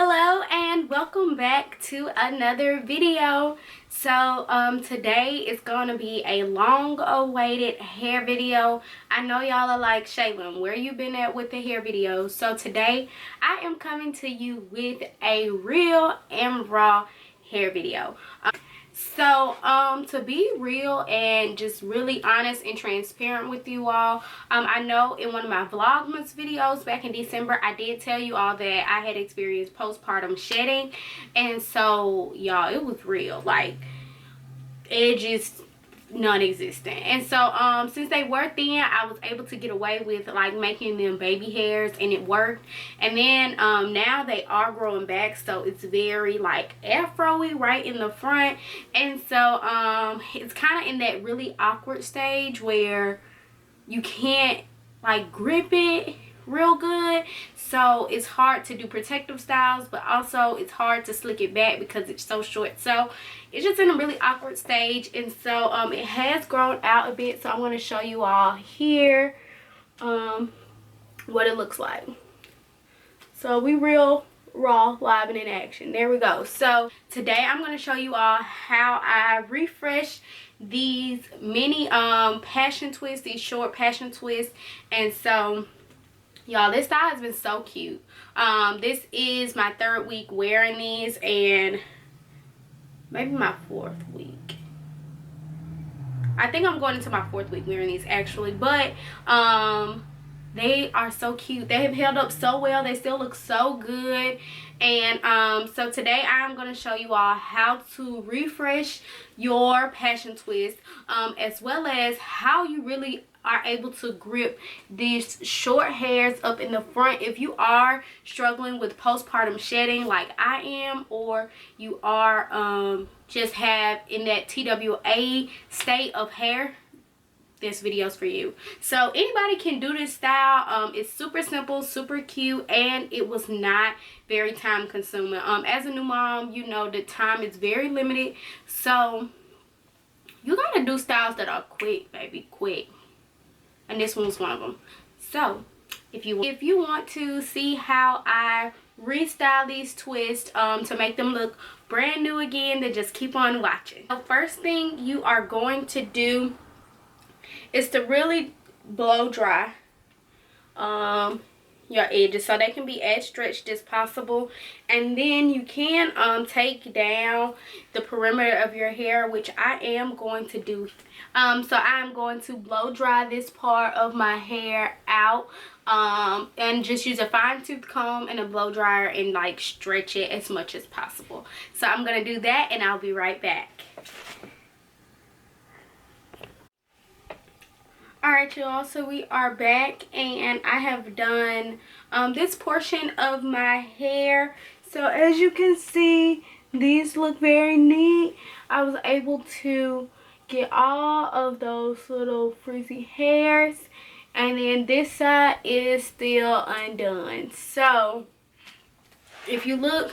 Hello and welcome back to another video. So today is going to be a long awaited hair video. I know y'all are like, Shaylin, where you been at with the hair videos? So today I am coming to you with a real and raw hair video. To be real and just really honest and transparent with you all, I know in one of my Vlogmas videos back in December, I did tell you all that I had experienced postpartum shedding, and so y'all, it was real. Like, it just non-existent. And so since they were thin, I was able to get away with like making them baby hairs, and it worked. And then now they are growing back, so it's very like afro-y right in the front. And so it's kind of in that really awkward stage where you can't like grip it real good, so it's hard to do protective styles, but also it's hard to slick it back because it's so short. So it's just in a really awkward stage, and so it has grown out a bit. So I'm going to show you all here what it looks like. So we real raw, live and in action. There we go. So today I'm going to show you all how I refresh these mini passion twists, these short passion twists. And so y'all, this style has been so cute. This is my 3rd week wearing these, and maybe my 4th week. I think I'm going into my 4th week wearing these actually, but they are so cute. They have held up so well. They still look so good. And so today I'm going to show you all how to refresh your passion twist, as well as how you really are able to grip these short hairs up in the front if you are struggling with postpartum shedding like I am, or you are just have in that TWA state of hair. This video's for you. So anybody can do this style. It's super simple, super cute, and it was not very time consuming. As a new mom, you know the time is very limited, so you gotta do styles that are quick, baby, quick. And this one's one of them. So if you want to see how I restyle these twists to make them look brand new again, then just keep on watching. The first thing you are going to do is to really blow dry your edges so they can be as stretched as possible. And then you can take down the perimeter of your hair, which I am going to do. So I'm going to blow dry this part of my hair out, and just use a fine tooth comb and a blow dryer and like stretch it as much as possible. So I'm gonna do that and I'll be right back. Alright y'all, so we are back, and I have done this portion of my hair. So as you can see, these look very neat. I was able to get all of those little frizzy hairs, and then this side is still undone. So if you look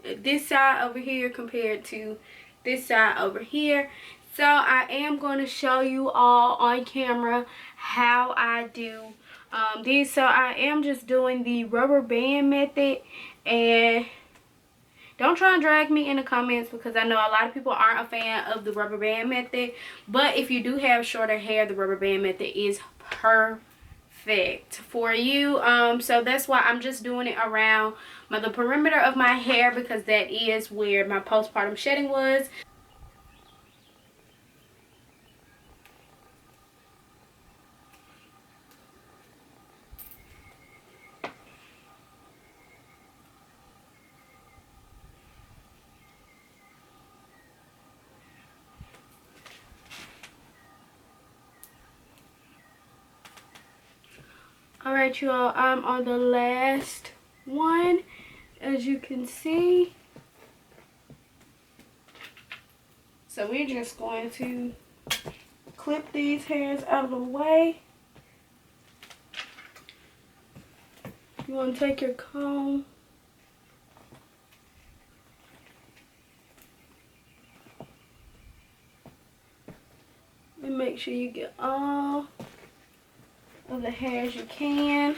at this side over here compared to this side over here, so I am going to show you all on camera how I do these. So I am just doing the rubber band method, and don't try and drag me in the comments because I know a lot of people aren't a fan of the rubber band method. But if you do have shorter hair, the rubber band method is perfect for you. So that's why I'm just doing it around the perimeter of my hair, because that is where my postpartum shedding was. Alright y'all, I'm on the last one, as you can see. So we're just going to clip these hairs out of the way. You want to take your comb and make sure you get all of the hairs you can.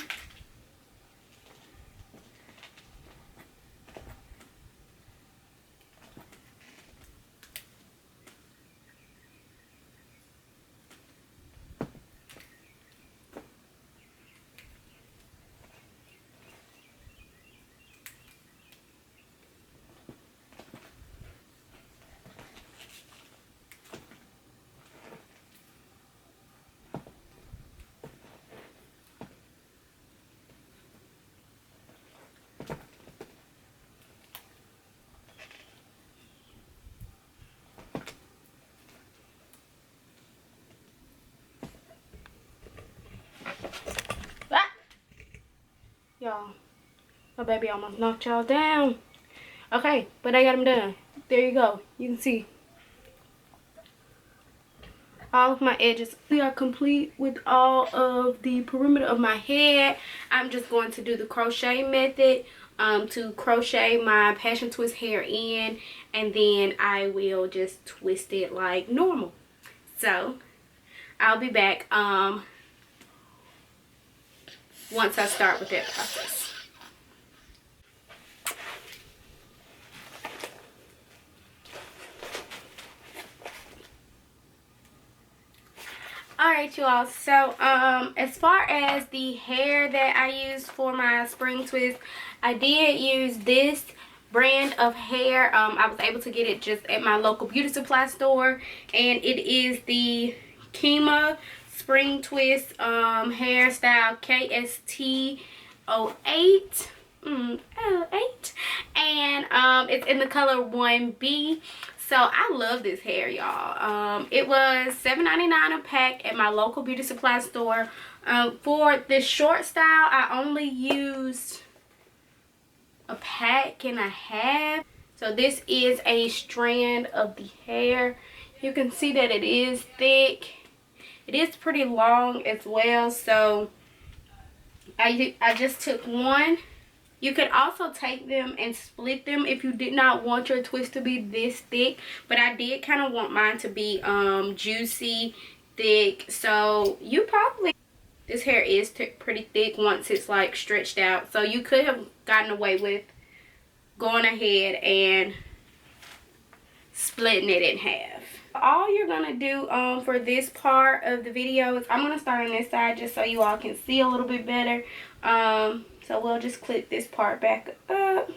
My baby almost knocked y'all down. Okay, but I got them done. There you go. You can see all of my edges. We are complete with all of the perimeter of my head. I'm just going to do the crochet method to crochet my passion twist hair in, and then I will just twist it like normal. So I'll be back once I start with that process. Alright, you all, so as far as the hair that I used for my spring twist, I did use this brand of hair. I was able to get it just at my local beauty supply store, and it is the Kima Spring Twist hairstyle KST08. 08, and it's in the color 1B. So I love this hair, y'all. It was $7.99 a pack at my local beauty supply store. For this short style, I only used a pack and a half. So this is a strand of the hair. You can see that it is thick. It is pretty long as well. So I just took one. You could also take them and split them if you did not want your twist to be this thick. But I did kind of want mine to be juicy, thick. So you probably, this hair is pretty thick once it's like stretched out. So you could have gotten away with going ahead and splitting it in half. All you're going to do for this part of the video is, I'm going to start on this side just so you all can see a little bit better. So we'll just clip this part back up.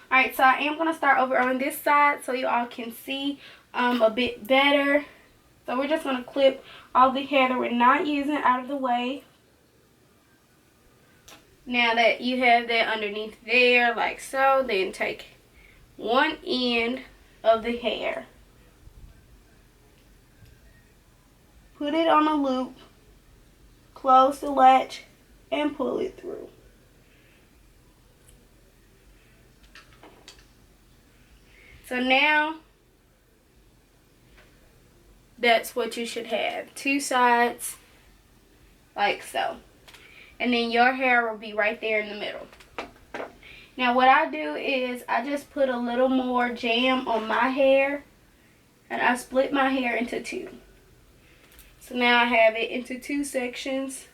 Alright, so I am going to start over on this side so you all can see a bit better. So we're just going to clip all the hair that we're not using out of the way. Now that you have that underneath there, like so, then take one end of the hair, put it on a loop, close the latch, and pull it through. So now that's what you should have. Two sides like so. And then your hair will be right there in the middle. Now what I do is I just put a little more jam on my hair, and I split my hair into two. So now I have it into two sections,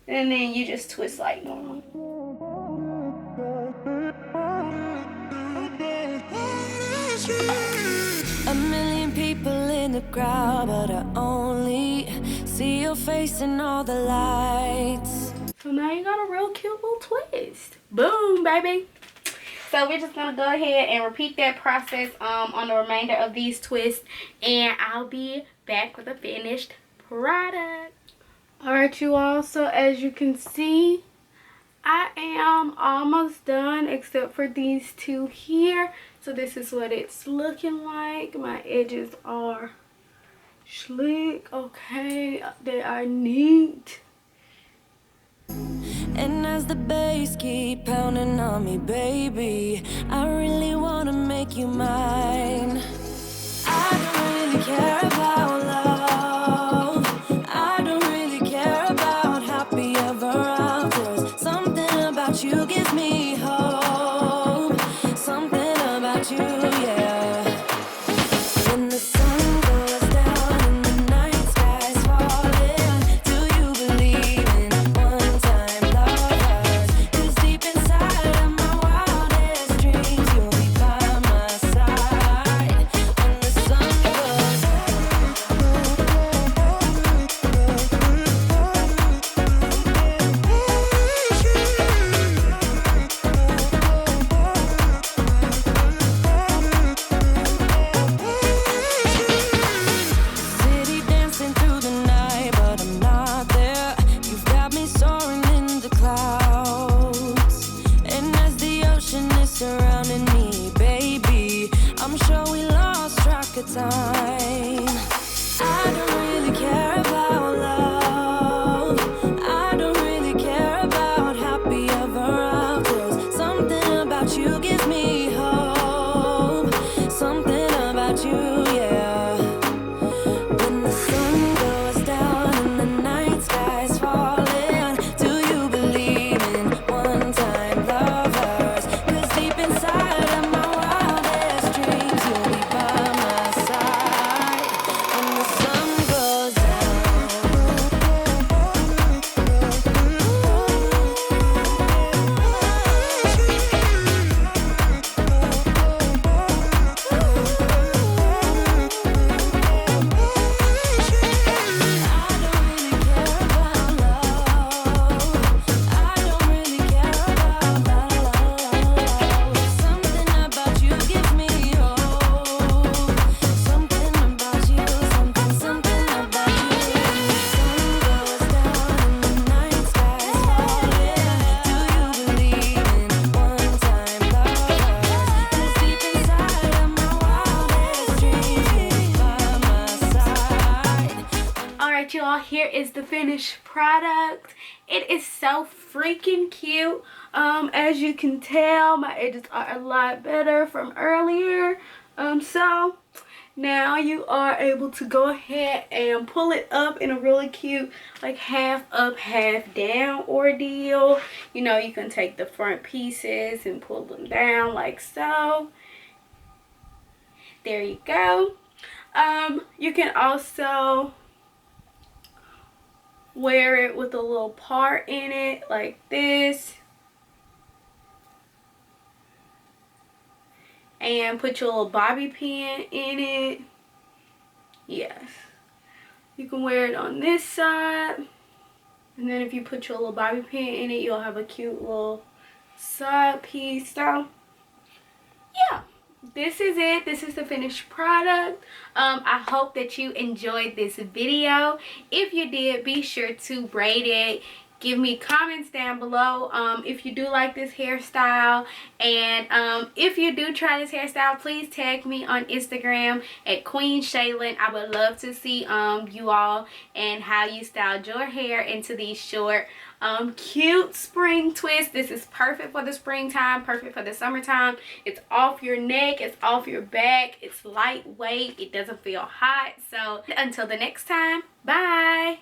and then you just twist like normal. A million people in the crowd, but I only see your face in all the lights. So now you got a real cute little twist. Boom, baby. So we're just going to go ahead and repeat that process on the remainder of these twists, and I'll be back with a finished product. Alright, you all, so as you can see, I am almost done except for these two here. So this is what it's looking like. My edges are slick. Okay, they are neat. And as the bass keep pounding on me, baby, I really wanna make you mine. I don't really care about love. I don't really care about happy ever afters. Something about you gives me hope. Something about you, yeah. When the sun goes down and the night sky's falling, do you believe in one-time lovers? 'Cause deep inside of my wildest dreams, you'll be by my side when the sun goes city dancing through the night, but I'm not there. You've got me soaring in the clouds, and as the ocean is surrounding me, baby, I'm sure we lost track of time. I don't really care about love. I don't y'all, here is the finished product. It is so freaking cute. As you can tell, my edges are a lot better from earlier. So now you are able to go ahead and pull it up in a really cute, like, half up, half down ordeal. You know, you can take the front pieces and pull them down like so. There you go. You can also wear it with a little part in it like this. And put your little bobby pin in it. Yes. You can wear it on this side. And then if you put your little bobby pin in it, you'll have a cute little side piece. So, yeah. This is it. This is the finished product. I hope that you enjoyed this video. If you did, be sure to rate it. Give me comments down below if you do like this hairstyle, and if you do try this hairstyle, please tag me on Instagram at Queen Shaylin. I would love to see you all and how you styled your hair into these short cute spring twists. This is perfect for the springtime, perfect for the summertime. It's off your neck, it's off your back, it's lightweight, it doesn't feel hot. So until the next time, bye.